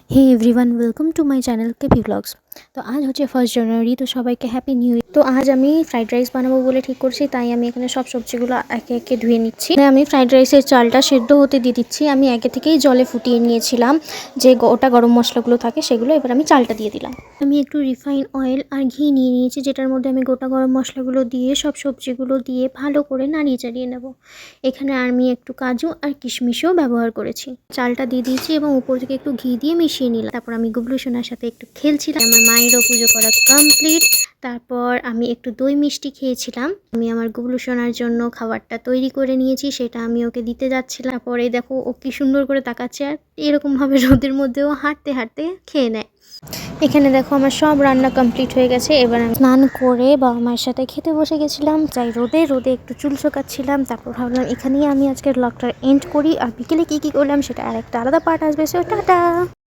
Hey everyone, welcome to my channel KP blogs. তো আজ হচ্ছে 1 জানুয়ারি, তো সবাইকে হ্যাপি নিউ ইয়ার। তো আজ আমি ফ্রাইড রাইস বানাবো বলে ঠিক করছি, তাই আমি এখানে সব সবজিগুলো একে একে ধুয়ে নিচ্ছি। আমি ফ্রাইড রাইসের চালটা সেদ্ধ হতে দিয়ে দিচ্ছি। আমি আগে থেকেই জলে ফুটিয়ে নিয়েছিলাম যে গোটা গরম মশলাগুলো থাকে সেগুলো। এবার আমি চালটা দিয়ে দিলাম। আমি একটু রিফাইন অয়েল আর ঘি নিয়ে নিয়েছি, যেটার মধ্যে আমি গোটা গরম মশলাগুলো দিয়ে সব সবজিগুলো দিয়ে ভালো করে নাড়িয়ে চাড়িয়ে নেব। এখানে আমি একটু কাজু আর কিশমিশও ব্যবহার করেছি। চালটা দিয়ে দিয়েছি এবং উপর থেকে একটু ঘি দিয়ে মিশিয়ে নিলাম। তারপর আমি গুবলু সোনার সাথে একটু খেলছিলাম। আমার মায়েরও পুজো করা কমপ্লিট। তারপর আমি একটু দই মিষ্টি খেয়েছিলাম। আমি আমার গুবলু সোনার জন্য খাবারটা তৈরি করে নিয়েছি, সেটা আমি ওকে দিতে যাচ্ছিলাম। তারপরে দেখো ও কি সুন্দর করে তাকাচ্ছে, আর এরকমভাবে রোদের মধ্যেও হাঁটতে হাঁটতে খেয়ে নেয়। এখানে দেখো আমার সব রান্না কমপ্লিট হয়ে গেছে। এবার আমি স্নান করে বাবা মায়ের সাথে খেতে বসে গেছিলাম। তাই রোদে রোদে একটু চুল শোকাচ্ছিলাম। তারপর ভাবলাম এখানেই আমি আজকের ব্লগটা এন্ড করি, আর বিকেলে কী কী করলাম সেটা আর একটা আলাদা পার্ট আসবে। So tata.